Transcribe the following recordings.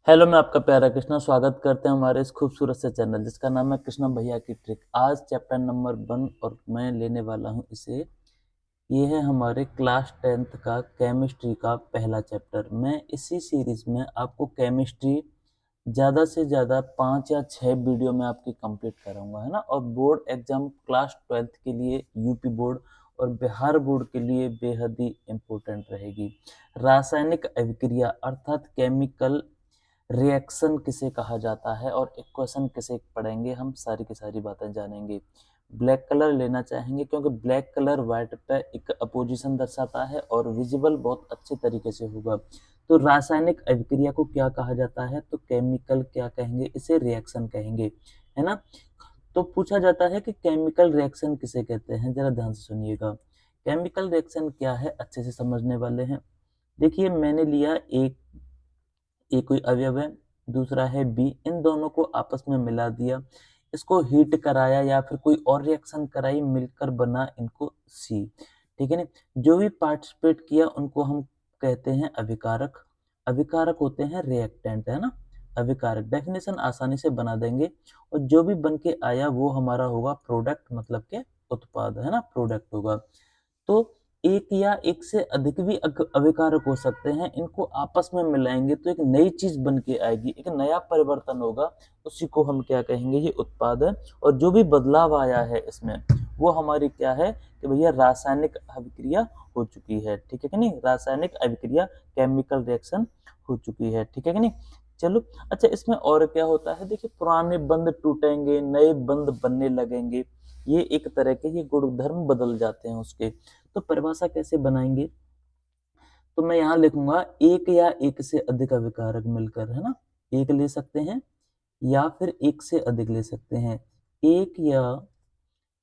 Hello, मैं आपका प्यारा कृष्णा स्वागत करते हैं हमारे इस खूबसूरत से चैनल जिसका नाम है कृष्णा भैया की ट्रिक। आज चैप्टर नंबर 1 और मैं लेने वाला हूं इसे। ये है हमारे क्लास 10th का केमिस्ट्री का पहला चैप्टर। मैं इसी सीरीज में आपको केमिस्ट्री ज़्यादा से ज़्यादा 5 या 6 वीडियो में आपकी कंप्लीट कराऊंगा, है ना। और बोर्ड एग्जाम क्लास 12th के लिए यूपी बोर्ड और बिहार बोर्ड के लिए बेहद ही इम्पोर्टेंट रहेगी। रासायनिक अभिक्रिया अर्थात केमिकल रिएक्शन किसे कहा जाता है और इक्वेशन किसे पढ़ेंगे, हम सारी की सारी बातें जानेंगे। ब्लैक कलर लेना चाहेंगे क्योंकि ब्लैक कलर व्हाइट पे एक अपोजिशन दर्शाता है और विजिबल बहुत अच्छे तरीके से होगा। तो रासायनिक अभिक्रिया को क्या कहा जाता है, तो केमिकल क्या कहेंगे, इसे रिएक्शन कहेंगे, है ना। तो पूछा जाता है कि केमिकल रिएक्शन किसे कहते हैं, जरा ध्यान से सुनिएगा। केमिकल रिएक्शन क्या है अच्छे से समझने वाले हैं। देखिए, मैंने लिया एक ए कोई अवयव है, दूसरा है बी, इन दोनों को आपस में मिला दिया, इसको हीट कराया या फिर कोई और रिएक्शन कराई, मिलकर बना इनको सी। ठीक है ना। जो भी पार्टिसिपेट किया उनको हम कहते हैं अभिकारक। अभिकारक होते हैं रिएक्टेंट, है ना। अभिकारक डेफिनेशन आसानी से बना देंगे और जो भी बन के आया वो हमारा होगा प्रोडक्ट, मतलब के उत्पाद, है ना, प्रोडक्ट होगा। तो एक या एक से अधिक भी अभिकारक हो सकते हैं, इनको आपस में मिलाएंगे तो एक नई चीज बन के आएगी, एक नया परिवर्तन होगा, उसी को हम क्या कहेंगे, ये उत्पाद है। और जो भी बदलाव आया है इसमें वो हमारी क्या है कि भैया रासायनिक अभिक्रिया हो चुकी है। ठीक है कि नहीं, रासायनिक अभिक्रिया केमिकल रिएक्शन हो चुकी है। ठीक है कि नहीं। चलो, अच्छा, इसमें और क्या होता है, देखिए, पुराने बंध टूटेंगे, नए बंध बनने लगेंगे, ये एक तरह के ये गुणधर्म बदल जाते हैं उसके। तो परिभाषा कैसे बनाएंगे, तो मैं यहाँ लिखूंगा एक या एक से अधिक अभिकारक मिलकर, है ना। एक ले सकते हैं या फिर एक से अधिक ले सकते हैं, एक या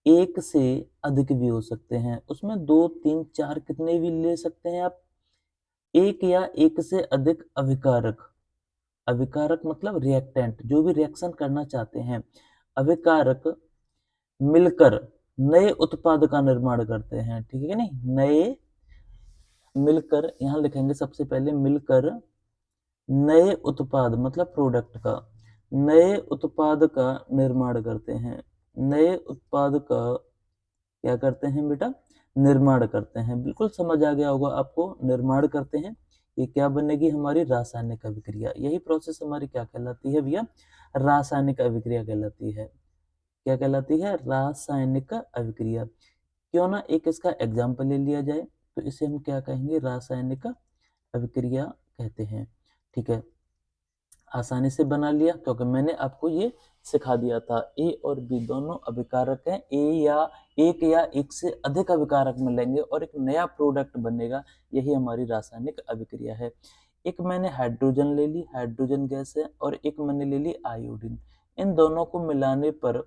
एक से अधिक भी हो सकते हैं, उसमें दो तीन चार कितने भी ले सकते हैं आप। एक या एक से अधिक अभिकारक, अभिकारक मतलब रिएक्टेंट, जो भी रिएक्शन करना चाहते हैं, अभिकारक मिलकर नए उत्पाद का निर्माण करते हैं। ठीक है नहीं, नए मिलकर, यहाँ लिखेंगे सबसे पहले मिलकर नए उत्पाद मतलब प्रोडक्ट का, नए उत्पाद का निर्माण करते हैं। नए उत्पाद का क्या करते हैं बेटा, निर्माण करते हैं। बिल्कुल समझ आ गया होगा आपको, निर्माण करते हैं। ये क्या बनेगी, हमारी रासायनिक अभिक्रिया। यही प्रोसेस हमारी क्या कहलाती है भैया, रासायनिक अभिक्रिया कहलाती है। क्या कहलाती है, रासायनिक अभिक्रिया। क्यों ना एक इसका एग्जाम्पल ले लिया जाए, तो इसे हम क्या कहेंगे, रासायनिक अभिक्रिया कहते हैं। ठीक है, आसानी से बना लिया क्योंकि मैंने आपको ये सिखा दिया था। ए और बी दोनों अभिकारक हैं, एक या एक से अधिक अभिकारक मिलेंगे और एक नया प्रोडक्ट बनेगा, यही हमारी रासायनिक अभिक्रिया है। एक मैंने हाइड्रोजन ले ली, हाइड्रोजन गैस है, और एक मैंने ले ली आयोडीन। इन दोनों को मिलाने पर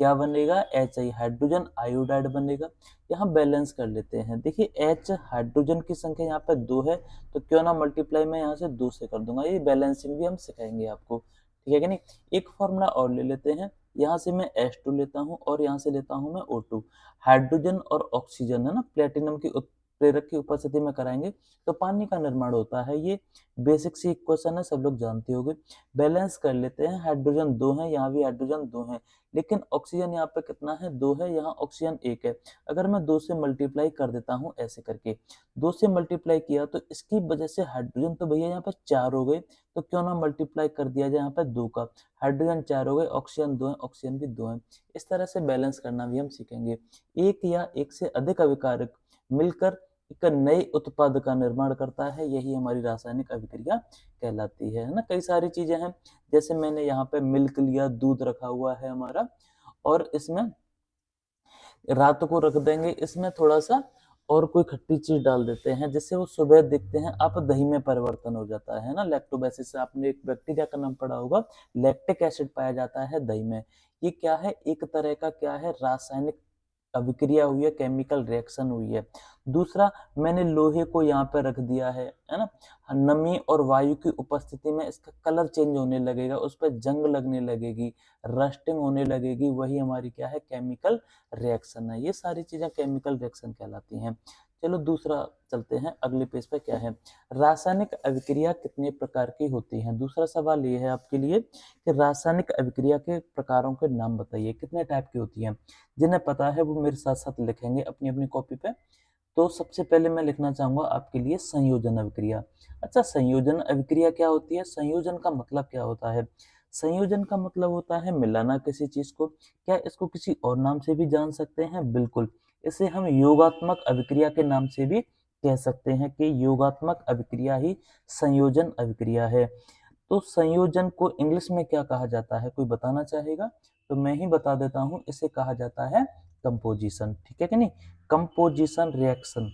क्या बनेगा, एच आई, हाइड्रोजन आयोडाइड बनेगा। यहाँ बैलेंस कर लेते हैं। देखिए, एच हाइड्रोजन की संख्या यहाँ पे 2 है, तो क्यों ना मल्टीप्लाई मैं यहाँ से 2 से कर दूंगा। ये बैलेंसिंग भी हम सिखाएंगे आपको। ठीक है कि नहीं। एक फॉर्मूला और ले लेते हैं, यहाँ से मैं H2 लेता हूँ और यहाँ से लेता हूँ मैं O2। हाइड्रोजन और ऑक्सीजन, है ना, प्लेटिनम की उत्प्रेरक की उपस्थिति में कराएंगे तो पानी का निर्माण होता है। ये बेसिक सी इक्वेशन है, सब लोग जानते होंगे। बैलेंस कर लेते हैं, हाइड्रोजन 2 है, यहाँ भी हाइड्रोजन 2 है, लेकिन ऑक्सीजन यहाँ पे कितना है, 2 है, यहाँ ऑक्सीजन 1 है। अगर मैं 2 से मल्टीप्लाई कर देता हूँ ऐसे करके, 2 से मल्टीप्लाई किया तो इसकी वजह से हाइड्रोजन तो भैया यहाँ पे 4 हो गए, तो क्यों ना मल्टीप्लाई कर दिया जाए यहाँ पे 2 का, हाइड्रोजन 4 हो गए, ऑक्सीजन 2 है, ऑक्सीजन भी 2 है। इस तरह से बैलेंस करना भी हम सीखेंगे। एक या एक से अधिक अभिकारक मिलकर एक नए उत्पाद का निर्माण करता है, यही हमारी रासायनिक अभिक्रिया कहलाती है ना। कई सारी चीजें हैं, जैसे मैंने यहाँ पे मिल्क लिया, दूध रखा हुआ है हमारा, और इसमें रात को रख देंगे, इसमें थोड़ा सा और कोई खट्टी चीज डाल देते हैं जिससे वो सुबह देखते हैं आप दही में परिवर्तन हो जाता है ना। लैक्टोबैसिस से आपने एक बैक्टीरिया का नाम पढ़ा होगा, लैक्टिक एसिड पाया जाता है दही में। ये क्या है, एक तरह का क्या है, रासायनिक अभिक्रिया हुई है, केमिकल रिएक्शन हुई है। दूसरा, मैंने लोहे को यहाँ पे रख दिया है ना। नमी और वायु की उपस्थिति में इसका कलर चेंज होने लगेगा, उस पर जंग लगने लगेगी, रस्टिंग होने लगेगी, वही हमारी क्या है, केमिकल रिएक्शन है। ये सारी चीजें केमिकल रिएक्शन कहलाती हैं। चलो दूसरा चलते हैं, अगले पेज पे क्या है, रासायनिक अभिक्रिया कितने प्रकार की होती हैं। दूसरा सवाल ये है आपके लिए कि रासायनिक अभिक्रिया के प्रकारों के नाम बताइए, कितने टाइप की होती हैं। जिन्हें पता है वो मेरे साथ साथ लिखेंगे अपनी अपनी कॉपी पे। तो सबसे पहले मैं लिखना चाहूंगा आपके लिए संयोजन अभिक्रिया। अच्छा, संयोजन अभिक्रिया क्या होती है, संयोजन का मतलब क्या होता है। संयोजन का मतलब होता है मिलाना किसी चीज को। क्या इसको किसी और नाम से भी जान सकते हैं, बिल्कुल। इसे हम योगात्मक अभिक्रिया के नाम से भी कह सकते हैं कि योगात्मक अभिक्रिया ही संयोजन अभिक्रिया है। तो संयोजन को इंग्लिश में क्या कहा जाता है, कोई बताना चाहेगा। तो मैं ही बता देता हूँ, इसे कहा जाता है कंपोजिशन, ठीक है कि नहीं, कंपोजिशन रिएक्शन।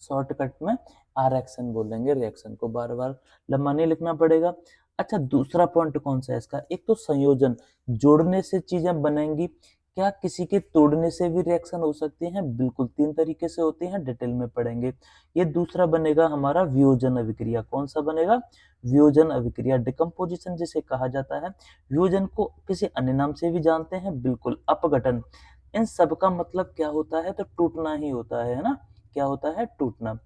शॉर्टकट में आर एक्शन बोलेंगे, रिएक्शन को बार बार लंबा नहीं लिखना पड़ेगा। अच्छा, दूसरा पॉइंट कौन सा है इसका, एक तो संयोजन, जोड़ने से चीजें बनेंगी। क्या किसी के तोड़ने से भी रिएक्शन हो सकती है, बिल्कुल, 3 तरीके से होती हैं, डिटेल में पढ़ेंगे। ये दूसरा बनेगा हमारा वियोजन अभिक्रिया। कौन सा बनेगा, वियोजन अभिक्रिया, डिकम्पोजिशन जिसे कहा जाता है। वियोजन को किसी अन्य नाम से भी जानते हैं, बिल्कुल, अपघटन। इन सब का मतलब क्या होता है, तो टूटना ही होता है ना, क्या होता है, टूटना।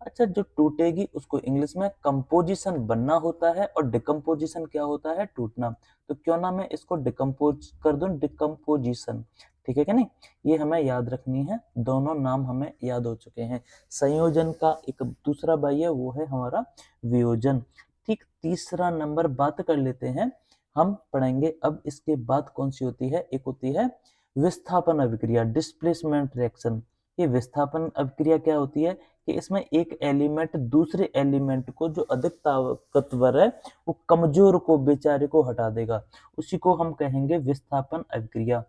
अच्छा, जो टूटेगी उसको इंग्लिश में कंपोजिशन बनना होता है, और डिकम्पोजिशन क्या होता है, टूटना। तो क्यों ना मैं इसको डिकम्पोज कर दूं, डिकम्पोजिशन, ठीक है कि नहीं। ये हमें याद रखनी है, दोनों नाम हमें याद हो चुके हैं। संयोजन का एक दूसरा भाई है, वो है हमारा वियोजन। ठीक, तीसरा नंबर बात कर लेते हैं, हम पढ़ेंगे अब इसके बाद कौन सी होती है, एक होती है विस्थापन अभिक्रिया, डिस्प्लेसमेंट रिएक्शन। ये विस्थापन अभिक्रिया क्या होती है कि इसमें एक एलिमेंट दूसरे एलिमेंट को, जो अधिक ताकतवर है, वो कमजोर को, बेचारे को हटा देगा। उसी को हम कहेंगे विस्थापन अभिक्रिया।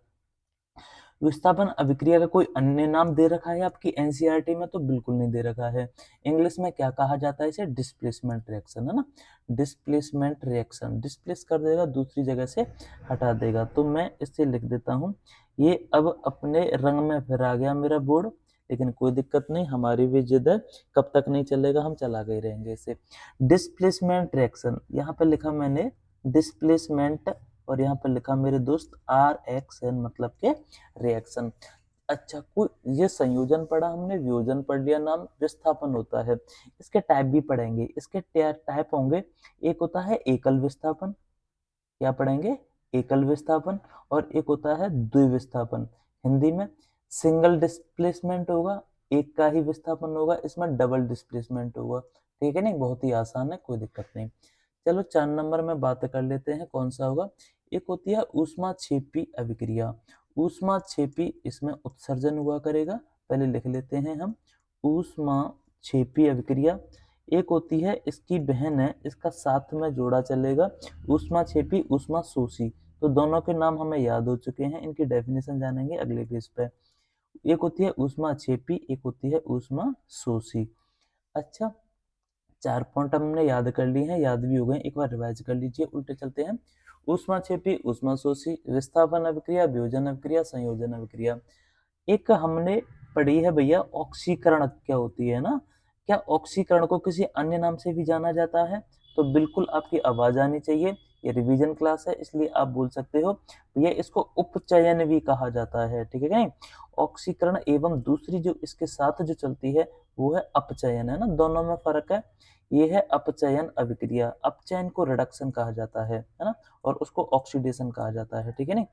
विस्थापन अभिक्रिया का कोई अन्य नाम दे रखा है आपकी एनसीईआरटी में, तो बिल्कुल नहीं दे रखा है। इंग्लिश में क्या कहा जाता है इसे, डिस्प्लेसमेंट रिएक्शन, है ना, डिस्प्लेसमेंट रिएक्शन। डिस्प्लेस कर देगा, दूसरी जगह से हटा देगा। तो मैं इससे लिख देता हूँ, ये अब अपने रंग में फिर आ गया मेरा बोर्ड, लेकिन कोई दिक्कत नहीं, हमारी भी जिद है, कब तक नहीं चलेगा, हम चला गए रहेंगे इसे। डिस्प्लेसमेंट रिएक्शन, यहाँ पे लिखा मैंने डिस्प्लेसमेंट, और यहाँ पर लिखा मेरे दोस्त RXN, मतलब के रिएक्शन। अच्छा, कोई ये संयोजन पढ़ा हमने, वियोजन पढ़ लिया, नाम विस्थापन होता है। इसके टाइप भी पढ़ेंगे, इसके टाइप होंगे, एक होता है एकल विस्थापन, क्या पढ़ेंगे, एकल विस्थापन, और एक होता है द्विविस्थापन। हिंदी में सिंगल डिस्प्लेसमेंट होगा, एक का ही विस्थापन होगा, इसमें डबल डिस्प्लेसमेंट होगा, ठीक है नहीं, बहुत ही आसान है, कोई दिक्कत नहीं। चलो 4 नंबर में बात कर लेते हैं, कौन सा होगा, एक होती है ऊष्माक्षेपी अभिक्रिया। ऊष्माक्षेपी, इसमें उत्सर्जन हुआ करेगा, पहले लिख लेते हैं हम, ऊष्माक्षेपी अभिक्रिया। एक होती है, इसकी बहन है, इसका साथ में जोड़ा चलेगा, ऊष्माक्षेपी, ऊष्माशोषी। तो दोनों के नाम हमें याद हो चुके हैं, इनकी डेफिनेशन जानेंगे अगले पेज पे। एक होती है ऊष्माक्षेपी, एक होती है ऊष्माशोषी। अच्छा, 4 पॉइंट हमने याद कर लिए हैं, याद भी हो गए, एक बार रिवाइज कर लीजिए, उल्टे चलते हैं। ऊष्माक्षेपी, ऊष्माशोषी, विस्थापन अभिक्रिया, वियोजन अभिक्रिया, संयोजन अभिक्रिया। एक हमने पढ़ी है भैया ऑक्सीकरण, क्या होती है ना, क्या ऑक्सीकरण को किसी अन्य नाम से भी जाना जाता है, तो बिल्कुल आपकी आवाज आनी चाहिए, ये रिवीजन क्लास है, इसलिए आप बोल सकते हो भैया इसको उपचयन भी कहा जाता है, ठीक है नहीं। ऑक्सीकरण एवं दूसरी जो इसके साथ जो चलती है वो है अपचयन, है ना, दोनों में फर्क है। ये है अपचयन अभिक्रिया, अपचयन को रिडक्शन कहा जाता है ना, और उसको ऑक्सीडेशन कहा जाता है, ठीक है नहीं।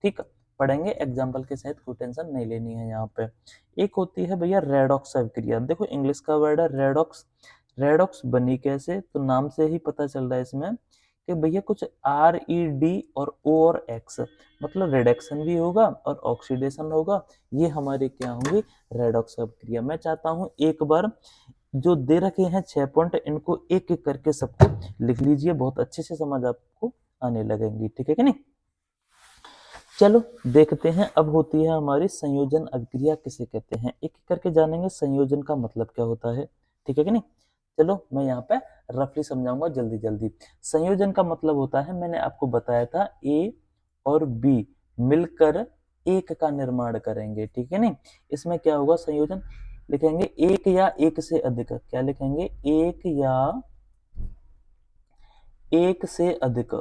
ठीक, पढ़ेंगे एग्जाम्पल के सहित, कोई टेंशन नहीं लेनी है यहाँ पे। एक होती है भैया रेडॉक्स अभिक्रिया, देखो इंग्लिश का वर्ड है रेडॉक्स। रेडॉक्स बनी कैसे, तो नाम से ही पता चल रहा है इसमें कि भैया कुछ RED और O और X, मतलब रिडक्शन भी होगा और ऑक्सीडेशन होगा, ये हमारे क्या होंगी, रेडॉक्स अभिक्रिया। मैं चाहता हूँ एक बार जो दे रखे हैं 6 पॉइंट, इनको एक एक करके सबको लिख लीजिए, बहुत अच्छे से समझ आपको आने लगेंगी, ठीक है कि नहीं। चलो देखते हैं, अब होती है हमारी संयोजन अभिक्रिया किसे कहते हैं, एक एक करके जानेंगे संयोजन का मतलब क्या होता है, ठीक है कि नहीं। चलो मैं यहाँ पे रफली समझाऊंगा जल्दी जल्दी। संयोजन का मतलब होता है, मैंने आपको बताया था, A और B मिलकर एक का निर्माण करेंगे, ठीक है नहीं। इसमें क्या होगा, संयोजन लिखेंगे एक या एक से अधिक, क्या लिखेंगे, एक या एक से अधिक।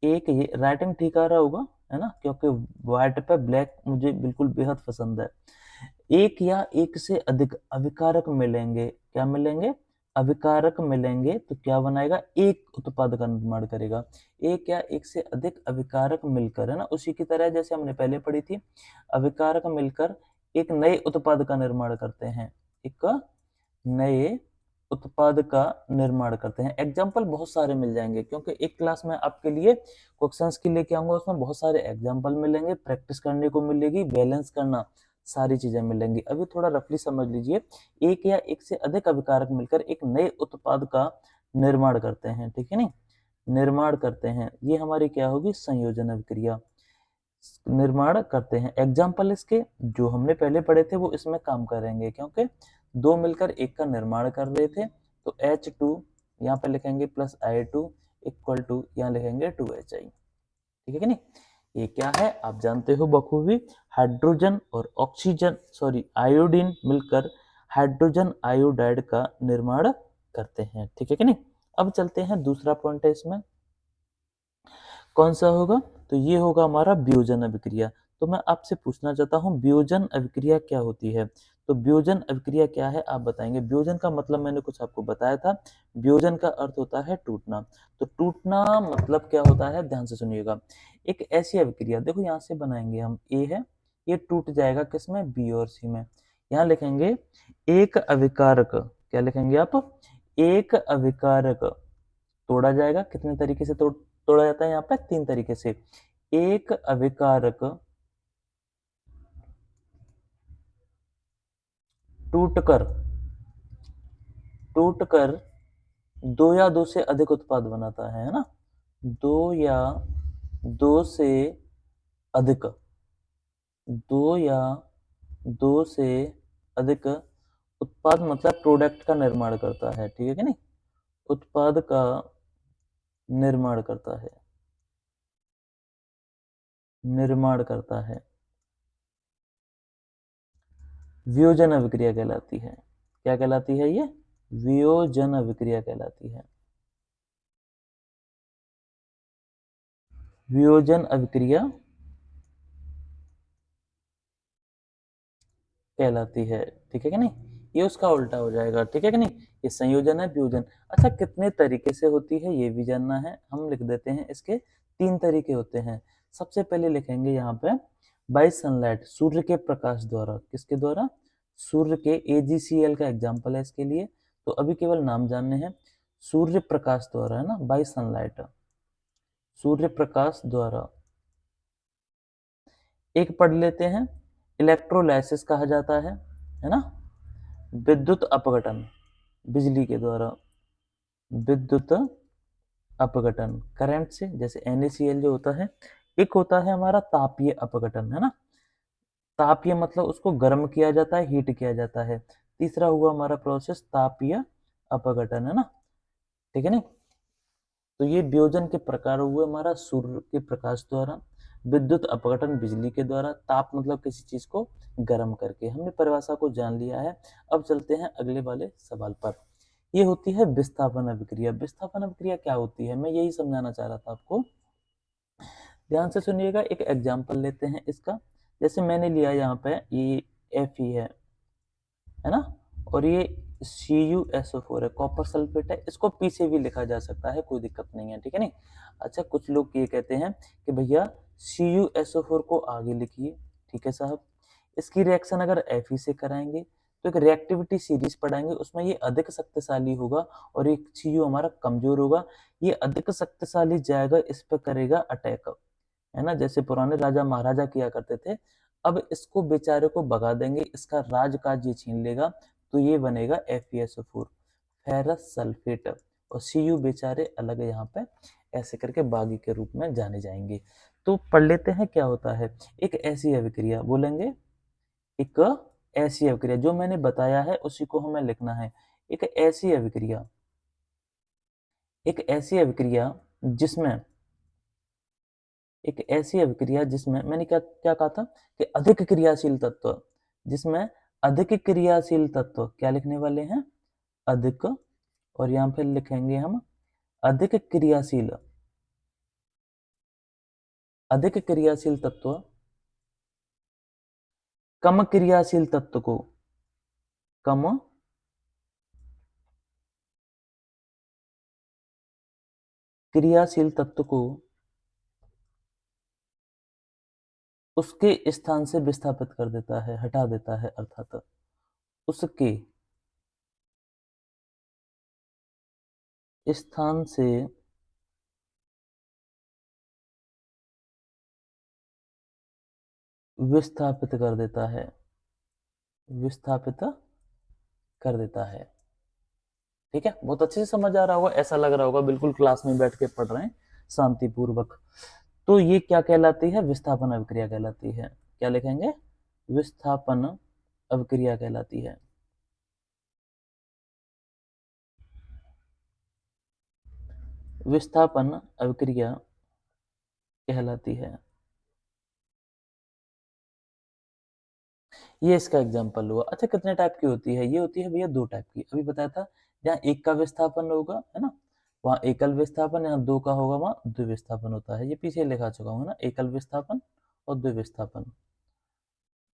एक, ये राइटिंग ठीक आ रहा होगा, है ना, क्योंकि व्हाइट पे ब्लैक मुझे बिल्कुल बेहद पसंद है। एक या एक से अधिक अभिकारक मिलेंगे, क्या मिलेंगे, अभिकारक मिलेंगे तो क्या बनाएगा, एक उत्पाद का निर्माण करेगा। एक या एक से अधिक अभिकारक मिलकर, है ना, उसी की तरह जैसे हमने पहले पढ़ी थी, अभिकारक मिलकर एक नए उत्पाद का निर्माण करते हैं, एक नए उत्पाद का निर्माण करते हैं। एग्जाम्पल बहुत सारे मिल जाएंगे, क्योंकि एक क्लास में आपके लिए क्वेश्चंस की लेके आऊंगा, उसमें बहुत सारे एग्जाम्पल मिलेंगे, प्रैक्टिस करने को मिलेगी, बैलेंस करना, सारी चीजें मिलेंगी। अभी थोड़ा रफली समझ लीजिए, एक या एक से अधिक अभिकारक मिलकर एक नए उत्पाद का निर्माण करते हैं, ठीक है नहीं, निर्माण करते हैं, ये हमारी क्या होगी, संयोजन अभिक्रिया, निर्माण करते हैं। एग्जाम्पल इसके जो हमने पहले पढ़े थे वो इसमें काम करेंगे, क्योंकि दो मिलकर एक का निर्माण कर रहे थे, तो H2 यहाँ पे लिखेंगे प्लस I2 इक्वल टू यहाँ लिखेंगे 2HI, ठीक है कि नहीं। ये क्या है आप जानते हो बखूबी, हाइड्रोजन और ऑक्सीजन सॉरी आयोडीन मिलकर हाइड्रोजन आयोडाइड का निर्माण करते हैं, ठीक है कि नहीं। अब चलते हैं, दूसरा पॉइंट है इसमें, कौन सा होगा, तो ये होगा हमारा वियोजन अभिक्रिया। तो मैं आपसे पूछना चाहता हूँ वियोजन अभिक्रिया क्या होती है, तो वियोजन अभिक्रिया क्या है आप बताएंगे। वियोजन का मतलब मैंने कुछ आपको बताया था, वियोजन का अर्थ होता है टूटना। तो टूटना मतलब क्या होता है, ध्यान से सुनिएगा, एक ऐसी अभिक्रिया, देखो यहाँ से बनाएंगे हम, ए है, ये टूट जाएगा किसमें, बी और सी में। यहाँ लिखेंगे एक अभिकारक, क्या लिखेंगे आप, एक अभिकारक तोड़ा जाएगा, कितने तरीके से तोड़ा जाता है, यहाँ पे तीन तरीके से। एक अभिकारक टूटकर टूटकर दो या दो से अधिक उत्पाद बनाता है ना, दो या दो से अधिक, दो या दो से अधिक उत्पाद मतलब प्रोडक्ट का निर्माण करता है, ठीक है कि नहीं, उत्पाद का निर्माण करता है, निर्माण करता है, वियोजन अभिक्रिया कहलाती है। क्या कहलाती है ये, वियोजन अभिक्रिया कहलाती है, वियोजन अभिक्रिया कहलाती है, ठीक है कि नहीं, ये उसका उल्टा हो जाएगा, ठीक है कि नहीं, ये संयोजन है वियोजन। अच्छा कितने तरीके से होती है ये भी जानना है, हम लिख देते हैं, इसके तीन तरीके होते हैं। सबसे पहले लिखेंगे यहाँ पे बाय सनलाइट, सूर्य के प्रकाश द्वारा, किसके द्वारा, सूर्य के, AgCl का एग्जाम्पल है इसके लिए, तो अभी केवल नाम जानने हैं, सूर्य प्रकाश द्वारा, है ना, बाय सनलाइट, सूर्य प्रकाश द्वारा। एक पढ़ लेते हैं, इलेक्ट्रोलाइसिस कहा जाता है ना, विद्युत अपघटन, बिजली के द्वारा, विद्युत अपघटन करंट से, जैसे NaCl जो होता है। एक होता है हमारा तापीय अपघटन, है ना, तापीय मतलब उसको गर्म किया जाता है, हीट किया जाता है। तीसरा हुआ हमारा प्रोसेस तापीय अपघटन, है ना, ठीक है नहीं। तो ये वियोजन के प्रकार हुए हमारा, सूर्य के प्रकाश द्वारा, विद्युत अपघटन बिजली के द्वारा, ताप मतलब किसी चीज को गर्म करके। हमने परिभाषा को जान लिया है। अब चलते हैं अगले वाले सवाल पर, ये होती है विस्थापन अभिक्रिया। विस्थापन अभिक्रिया क्या होती है, मैं यही समझाना चाह रहा था आपको, ध्यान से सुनिएगा। एक एग्जाम्पल लेते हैं इसका, जैसे मैंने लिया यहाँ पे ये Fe है ना, और ये CuSO4 है, कॉपर सल्फेट है, इसको P से भी लिखा जा सकता है, कोई दिक्कत नहीं है, ठीक है नहीं। अच्छा कुछ लोग ये कहते हैं कि भैया CuSO4 को आगे लिखिए, ठीक है साहब, इसकी रिएक्शन अगर Fe से कराएंगे तो एक रिएक्टिविटी सीरीज पढ़ाएंगे, उसमें ये अधिक शक्तिशाली होगा और एक Cu हमारा कमजोर होगा, ये अधिक शक्तिशाली जाएगा, इस पर करेगा अटैक, है ना, जैसे पुराने राजा महाराजा किया करते थे। अब इसको बेचारे को भगा देंगे, इसका राज काज ये छीन लेगा, तो ये बनेगा FeSO4, फेरस सल्फेट, और Cu बेचारे अलग यहाँ पे ऐसे करके बागी के रूप में जाने जाएंगे। तो पढ़ लेते हैं क्या होता है, एक ऐसी अभिक्रिया बोलेंगे, एक ऐसी अभिक्रिया जो मैंने बताया है उसी को हमें लिखना है। एक ऐसी अभिक्रिया, एक ऐसी अभिक्रिया जिसमें, एक ऐसी अभिक्रिया जिसमें मैंने क्या क्या कहा था कि अधिक क्रियाशील तत्व, जिसमें अधिक क्रियाशील तत्व, क्या लिखने वाले हैं, अधिक, और यहाँ पे लिखेंगे हम अधिक क्रियाशील, अधिक क्रियाशील तत्व कम क्रियाशील तत्व को, कम क्रियाशील तत्व को उसके स्थान से विस्थापित कर देता है, हटा देता है, अर्थात उसके स्थान से विस्थापित कर देता है, विस्थापित कर देता है। ठीक है, बहुत अच्छे से समझ आ रहा होगा, ऐसा लग रहा होगा बिल्कुल क्लास में बैठ के पढ़ रहे हैं शांतिपूर्वक। तो ये क्या कहलाती है? विस्थापन अभिक्रिया कहलाती है। क्या लिखेंगे? विस्थापन अभिक्रिया कहलाती है। विस्थापन अभिक्रिया कहलाती है। ये इसका एग्जाम्पल हुआ। अच्छा, कितने टाइप की होती है? ये होती है भैया दो टाइप की, अभी बताया था। जहाँ एक का विस्थापन होगा, है ना, वहाँ एकल विस्थापन, यहाँ दो का होगा वहाँ द्विविस्थापन होता है। ये पीछे लिखा चुका हूँ ना, एकल विस्थापन और द्विविस्थापन।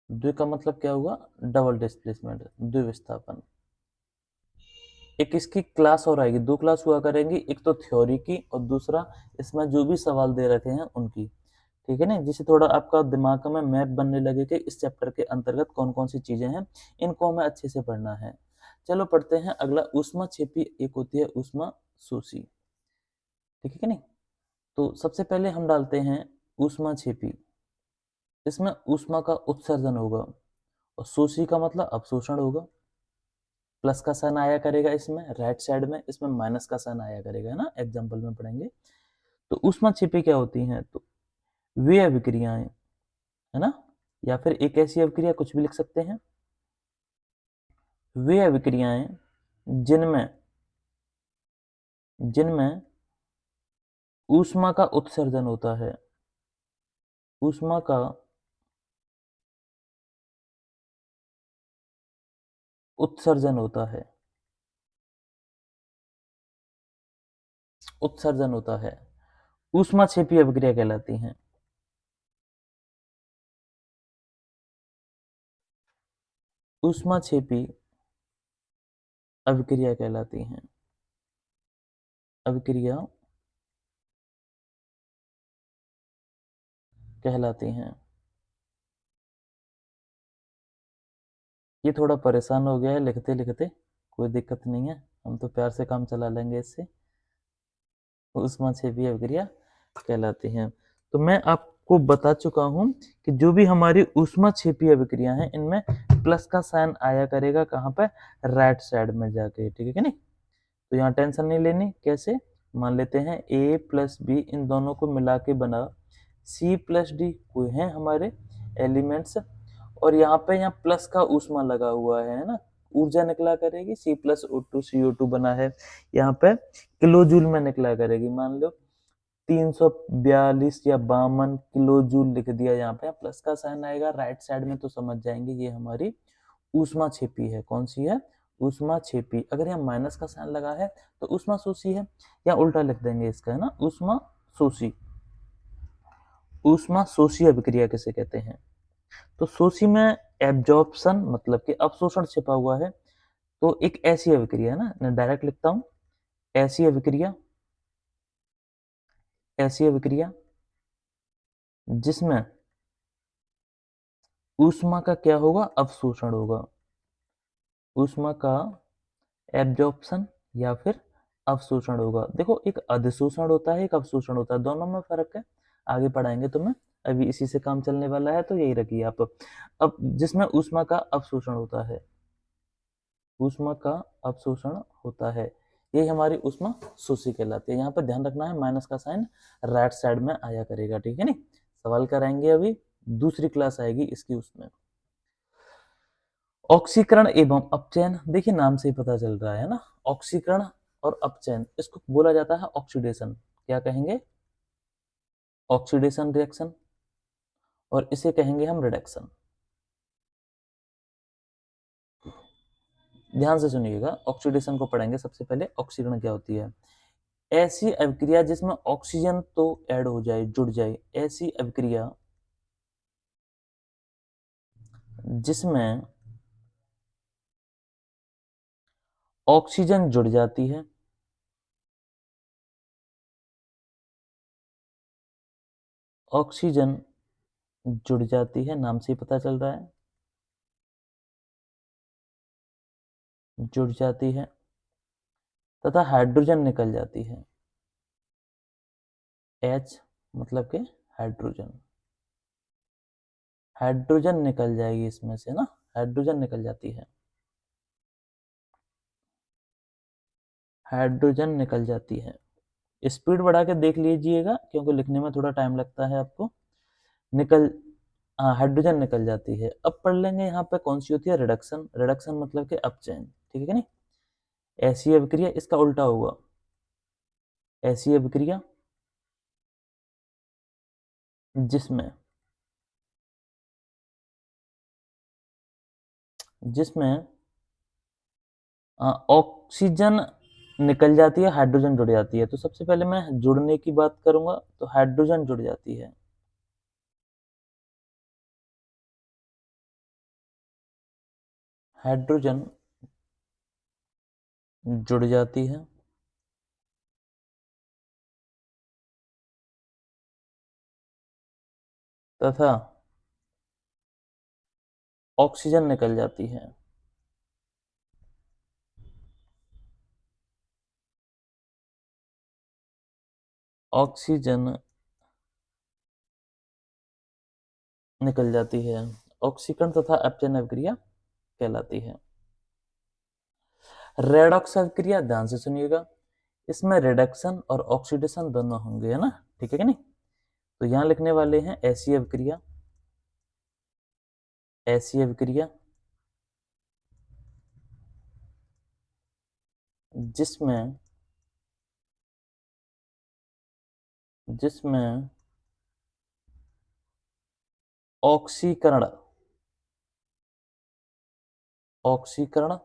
द्वि का मतलब क्या हुआ? डबल डिस्प्लेसमेंट, द्विविस्थापन। एक इसकी क्लास और आएगी, दो क्लास हुआ करेंगी, एक तो थ्योरी की और दूसरा इसमें जो भी सवाल दे रखे हैं उनकी। ठीक है ना, जिससे थोड़ा आपका दिमाग में मैप बनने लगे कि इस चैप्टर के अंतर्गत कौन कौन सी चीजें हैं, इनको हमें अच्छे से पढ़ना है। चलो पढ़ते हैं अगला। ऊष्मा क्षेपी, एक होती है ऊष्मा शोषी। ठीक है नहीं? तो सबसे पहले हम डालते हैं ऊष्मा क्षेपी। इसमें ऊष्मा का उत्सर्जन होगा और शोषी का मतलब अवशोषण होगा। प्लस का साइन आया करेगा इसमें राइट साइड में, इसमें माइनस का साइन आया करेगा, है ना, एग्जाम्पल में पढ़ेंगे। तो ऊष्मा छिपी क्या होती हैं? तो वे अभिक्रियाएं, है ना, या फिर एक ऐसी अभिक्रिया, कुछ भी लिख सकते हैं। वे अभिक्रियाएं जिनमें जिनमें ऊष्मा का उत्सर्जन होता है, ऊष्मा का उत्सर्जन होता है, उत्सर्जन होता है, ऊष्मा छिपी अभिक्रिया कहलाती हैं। ऊष्मा छिपी अभिक्रिया कहलाती हैं। अभिक्रिया कहलाती हैं। ये थोड़ा परेशान हो गया है लिखते लिखते, कोई दिक्कत नहीं है, हम तो प्यार से काम चला लेंगे इससे। ऊष्मा छिपी अभिक्रिया कहलाती हैं। तो मैं आपको बता चुका हूं कि जो भी हमारी ऊष्मा छिपी अभिक्रिया है, इनमें प्लस का साइन आया करेगा, कहाँ पे? राइट साइड में जाके। ठीक है नहीं? तो यहाँ टेंशन नहीं लेनी। कैसे? मान लेते हैं ए प्लस बी, इन दोनों को मिला के बना सी प्लस डी, कोई है हमारे एलिमेंट्स, और यहाँ पे यहाँ प्लस का ऊष्मा लगा हुआ है ना, ऊर्जा निकला करेगी, सी प्लस ओ टू सी ओ टू बना है, यहाँ पे किलो जूल में निकला करेगी। मान लो 342 या 52 किलो जूल लिख दिया, यहाँ पे प्लस का साइन आएगा राइट साइड में, तो समझ जाएंगे ये हमारी ऊष्मा छिपी है। कौन सी है? ऊष्मा छिपी। अगर यहाँ माइनस का साइन लगा है तो ऊष्मा शोषी है, या उल्टा लिख देंगे इसका, है ना, ऊष्मा शोषी। ऊष्मा शोषी अभिक्रिया किसे कहते हैं? तो शोषी में एब्जॉर्प्शन मतलब कि अवशोषण छिपा हुआ है। तो एक ऐसी अभिक्रिया है ना, मैं डायरेक्ट लिखता हूं, ऐसी अभिक्रिया, ऐसी अभिक्रिया जिसमें ऊष्मा का क्या होगा? अवशोषण होगा। ऊष्मा का एब्जॉर्प्शन या फिर अवशोषण होगा। देखो, एक अधिशोषण होता है, एक अवशोषण होता है, दोनों में फर्क है, आगे पढ़ाएंगे तुम्हें, अभी इसी से काम चलने वाला है, तो यही रखिए आप। अब जिसमें ऊष्मा का अवशोषण होता है, ऊष्मा का अवशोषण होता है, यही हमारी ऊष्मा शोषी कहलाती है। यहाँ पर ध्यान रखना है, माइनस का साइन राइट साइड में आया करेगा। ठीक है नहीं? सवाल कराएंगे अभी, दूसरी क्लास आएगी इसकी, उसमें ऑक्सीकरण एवं अपचयन। देखिए नाम से ही पता चल रहा है ना, ऑक्सीकरण और अपचयन, इसको बोला जाता है ऑक्सीडेशन। क्या कहेंगे? ऑक्सीडेशन रिएक्शन, और इसे कहेंगे हम रिडक्शन। ध्यान से सुनिएगा, ऑक्सीडेशन को पढ़ेंगे सबसे पहले। ऑक्सीकरण क्या होती है? ऐसी अभिक्रिया जिसमें ऑक्सीजन तो ऐड हो जाए, जुड़ जाए, ऐसी अभिक्रिया जिसमें ऑक्सीजन जुड़ जाती है, ऑक्सीजन जुड़ जाती है, नाम से ही पता चल रहा है, जुड़ जाती है, तथा हाइड्रोजन निकल जाती है। H मतलब के हाइड्रोजन, हाइड्रोजन निकल जाएगी इसमें से ना, हाइड्रोजन निकल जाती है, हाइड्रोजन निकल जाती है। स्पीड बढ़ा के देख लीजिएगा क्योंकि लिखने में थोड़ा टाइम लगता है आपको। निकल हाँ, हाइड्रोजन निकल जाती है। अब पढ़ लेंगे यहाँ पे कौन सी होती है, रिडक्शन। रिडक्शन मतलब के अपचयन, ठीक है कि नहीं। ऐसी अभिक्रिया, इसका उल्टा होगा, ऐसी अभिक्रिया जिसमें जिसमें ऑक्सीजन निकल जाती है, हाइड्रोजन जुड़ जाती है। तो सबसे पहले मैं जुड़ने की बात करूंगा, तो हाइड्रोजन जुड़ जाती है, हाइड्रोजन जुड़ जाती है, तथा ऑक्सीजन निकल जाती है, ऑक्सीजन निकल जाती है। ऑक्सीकरण तथा अपचयन अभिक्रिया कहलाती है। रेडॉक्स अभिक्रिया, ध्यान से सुनिएगा, इसमें रिडक्शन और ऑक्सीडेशन दोनों होंगे, है ना, ठीक है कि नहीं। तो यहां लिखने वाले हैं ऐसी अभिक्रिया, ऐसी अभिक्रिया जिसमें जिसमें ऑक्सीकरण, ऑक्सीकरण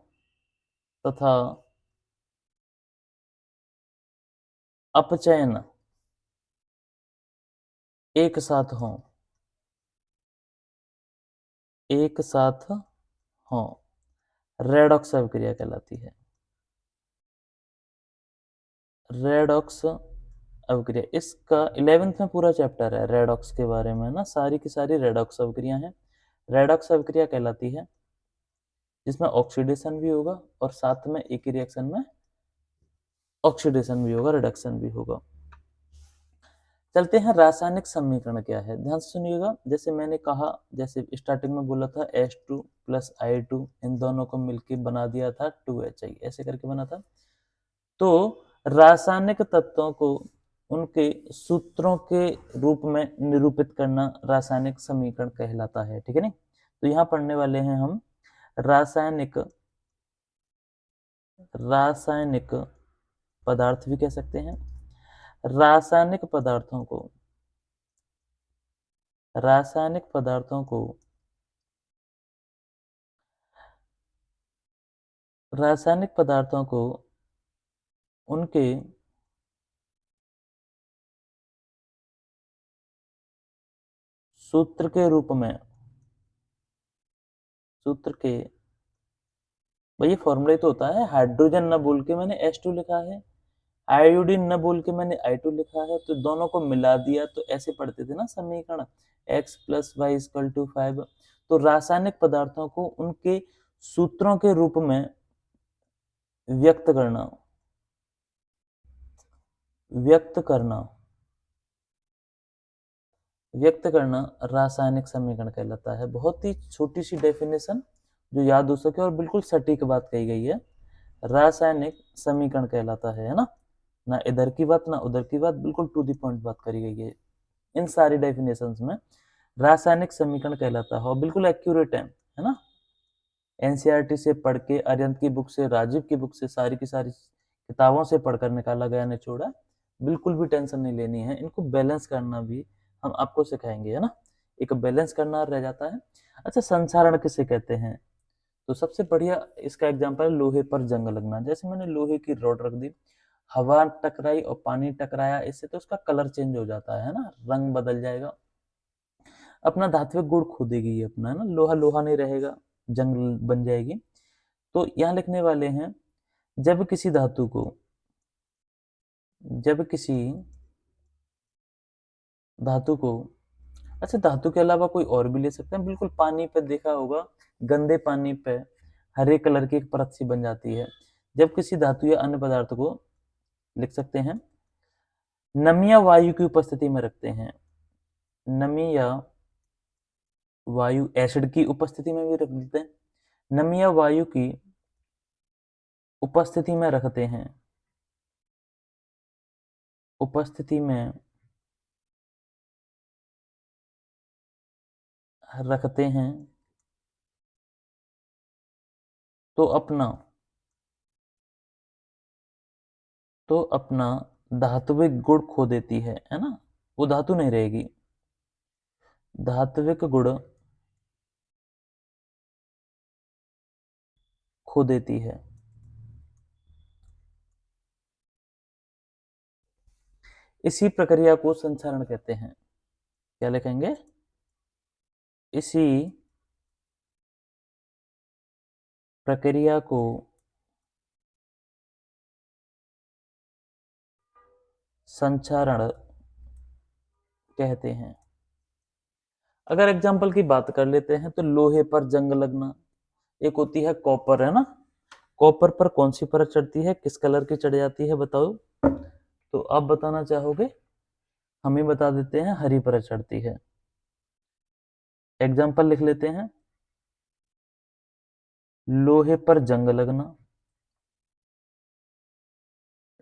तथा अपचयन एक साथ हों, एक साथ हों, रेडॉक्स अभिक्रिया कहलाती है। रेडॉक्स अभिक्रिया, इसका 11th में पूरा चैप्टर है रेडॉक्स के बारे में ना, सारी की सारी रेडॉक्स अभिक्रिया हैं। रेडॉक्स अभिक्रिया कहलाती है जिसमें ऑक्सीडेशन भी होगा और साथ में एक ही रिएक्शन में ऑक्सीडेशन भी होगा, रिडक्शन भी होगा। चलते हैं रासायनिक समीकरण क्या है, ध्यान से सुनिएगा। जैसे मैंने कहा, जैसे स्टार्टिंग में बोला था H2 प्लस I2, इन दोनों को मिलकर बना दिया था 2HI, ऐसे करके बना था। तो रासायनिक तत्वों को उनके सूत्रों के रूप में निरूपित करना रासायनिक समीकरण कहलाता है, ठीक है नहीं। तो यहाँ पढ़ने वाले हैं हम रासायनिक, रासायनिक पदार्थ भी कह सकते हैं, रासायनिक पदार्थों को, रासायनिक पदार्थों को, रासायनिक पदार्थों को उनके सूत्र के रूप में, सूत्र के, भाई ये फॉर्मूला ही तो होता है, हाइड्रोजन न बोल के मैंने H2 लिखा है, आयोडीन न बोल के मैंने I2 लिखा है, तो दोनों को मिला दिया, तो ऐसे पढ़ते थे ना समीकरण, x plus y equal to 5। तो रासायनिक पदार्थों को उनके सूत्रों के रूप में व्यक्त करना, व्यक्त करना, व्यक्त करना रासायनिक समीकरण कहलाता है। बहुत ही छोटी सी डेफिनेशन जो याद हो सके और बिल्कुल सटीक बात कही गई है, रासायनिक समीकरण कहलाता है ना, ना इधर की बात ना उधर की बात, बिल्कुल टू द पॉइंट बात करी गई है इन सारी डेफिनेशंस में। रासायनिक समीकरण कहलाता है और बिल्कुल एक्यूरेट है ना। एनसीईआरटी से पढ़ के, अरिहंत की बुक से, राजीव की बुक से, सारी की सारी किताबों से पढ़कर निकाला गया निचोड़ा, बिल्कुल भी टेंशन नहीं लेनी है। इनको बैलेंस करना भी हम आपको सिखाएंगे, है ना, एक बैलेंस करना रह जाता है। अच्छा, संसारण किसे कहते हैं, तो सबसे बढ़िया इसका एग्जांपल है लोहे पर जंग लगना। जैसे मैंने लोहे की रॉड रख दी, हवा टकराई और पानी टकराया इससे, तो उसका कलर चेंज हो जाता है ना, रंग बदल जाएगा। अपना धात्विक गुण खो देगी ये अपना, है ना, लोहा लोहा नहीं रहेगा, जंग बन जाएगी। तो यहाँ लिखने वाले हैं जब किसी धातु को, जब किसी धातु को, अच्छा धातु के अलावा कोई और भी ले सकते हैं, बिल्कुल पानी पे देखा होगा, गंदे पानी पे हरे कलर की एक परत सी बन जाती है। जब किसी धातु या अन्य पदार्थ को लिख सकते हैं नमी या वायु की उपस्थिति में रखते हैं, नमी या वायु, एसिड की उपस्थिति में भी रख देते हैं, नमी या वायु की उपस्थिति में रखते हैं, उपस्थिति में रखते हैं, तो अपना धात्विक गुण खो देती है ना, वो धातु नहीं रहेगी, धात्विक गुण खो देती है। इसी प्रक्रिया को संचरण कहते हैं। क्या लिखेंगे? इसी प्रक्रिया को संचरण कहते हैं। अगर एग्जाम्पल की बात कर लेते हैं तो लोहे पर जंग लगना, एक होती है कॉपर, है ना, कॉपर पर कौन सी परत चढ़ती है, किस कलर की चढ़ जाती है बताओ? तो आप बताना चाहोगे? हम ही बता देते हैं, हरी परत चढ़ती है। एग्जाम्पल लिख लेते हैं, लोहे पर जंग लगना,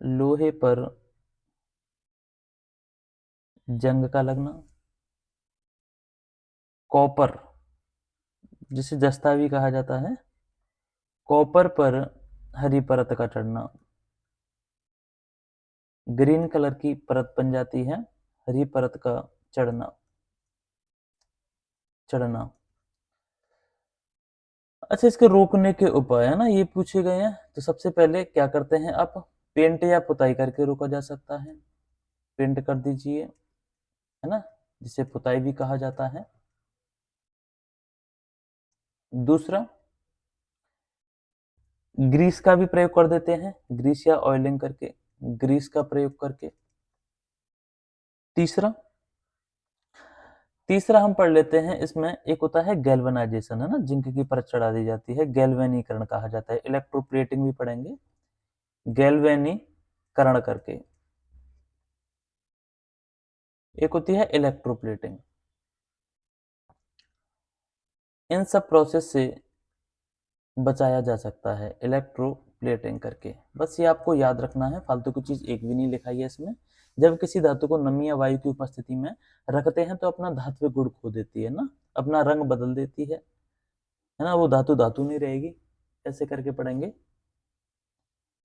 लोहे पर जंग का लगना, कॉपर जिसे जस्ता भी कहा जाता है, कॉपर पर हरी परत का चढ़ना, ग्रीन कलर की परत बन जाती है, हरी परत का चढ़ना, चढ़ना। अच्छा, इसके रोकने के उपाय, है ना, ये पूछे गए हैं। तो सबसे पहले क्या करते हैं आप, पेंट या पुताई करके रोका जा सकता है, पेंट कर दीजिए, है ना, जिसे पुताई भी कहा जाता है। दूसरा, ग्रीस का भी प्रयोग कर देते हैं, ग्रीस या ऑयलिंग करके, ग्रीस का प्रयोग करके। तीसरा, तीसरा हम पढ़ लेते हैं, इसमें एक होता है गैल्वेनाइजेशन, है ना, जिंक की परत चढ़ा दी जाती है, गैल्वेनीकरण कहा जाता है। इलेक्ट्रोप्लेटिंग भी पढ़ेंगे, गैल्वेनीकरण करके। एक होती है इलेक्ट्रोप्लेटिंग। इन सब प्रोसेस से बचाया जा सकता है इलेक्ट्रोप्लेटिंग करके। बस ये आपको याद रखना है, फालतू की चीज एक भी नहीं लिखाई है इसमें। जब किसी धातु को नमी या वायु की उपस्थिति में रखते हैं तो अपना धात्विक गुण खो देती है ना, अपना रंग बदल देती है ना, वो धातु धातु नहीं रहेगी। ऐसे करके पढ़ेंगे।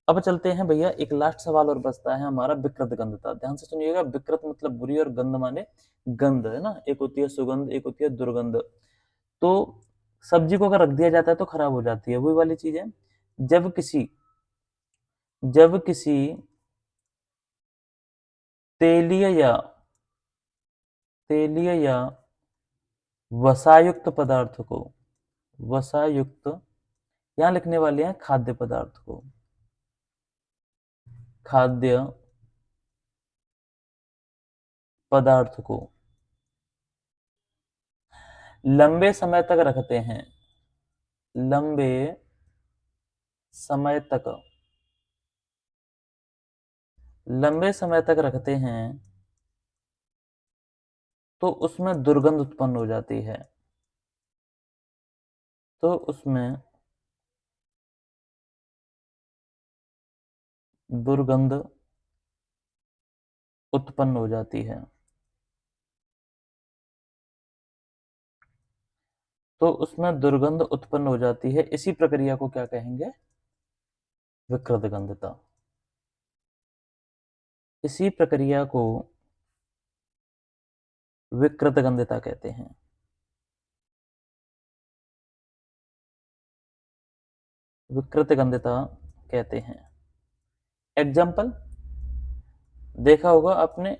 अब चलते हैं भैया, एक लास्ट सवाल और बचता है हमारा, विकृत गंधता। ध्यान से सुनिएगा, विकृत मतलब बुरी और गंध माने गंध, है ना, एक होती है सुगंध, एक होती है दुर्गंध। तो सब्जी को अगर रख दिया जाता है तो खराब हो जाती है, वही वाली चीज है। जब किसी जब किसी तेलीय या तेलीय या वसायुक्त पदार्थ को, वसायुक्त, यहां लिखने वाले हैं खाद्य पदार्थ को, खाद्य पदार्थ को लंबे समय तक रखते हैं, लंबे समय तक, लंबे समय तक रखते हैं तो उसमें दुर्गंध उत्पन्न हो जाती है, तो उसमें दुर्गंध उत्पन्न हो जाती है, तो उसमें दुर्गंध उत्पन्न हो जाती है। इसी प्रक्रिया को क्या कहेंगे? विकृत गंधता। इसी प्रक्रिया को विकृत गंधता कहते हैं। विकृत गंधता कहते हैं। एग्जाम्पल देखा होगा आपने,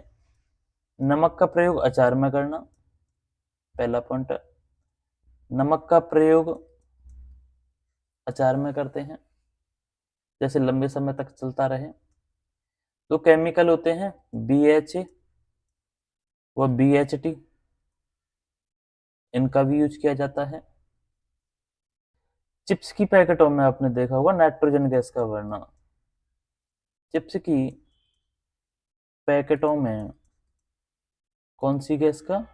नमक का प्रयोग अचार में करना, पहला पॉइंट। नमक का प्रयोग अचार में करते हैं, जैसे लंबे समय तक चलता रहे। तो केमिकल होते हैं BHA व BHT, इनका भी यूज किया जाता है। चिप्स की पैकेटों में आपने देखा होगा नाइट्रोजन गैस का वर्णन। चिप्स की पैकेटों में कौन सी गैस का?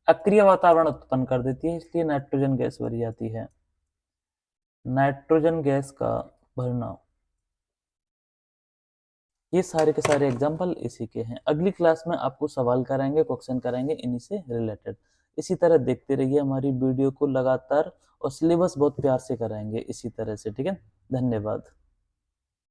अक्रिय वातावरण उत्पन्न कर देती है, इसलिए नाइट्रोजन गैस भरी जाती है। नाइट्रोजन गैस का भरना। ये सारे के सारे एग्जाम्पल इसी के हैं। अगली क्लास में आपको सवाल कराएंगे, क्वेश्चन कराएंगे इन्हीं से रिलेटेड। इसी तरह देखते रहिए हमारी वीडियो को लगातार, और सिलेबस बहुत प्यार से कराएंगे इसी तरह से, ठीक है। धन्यवाद।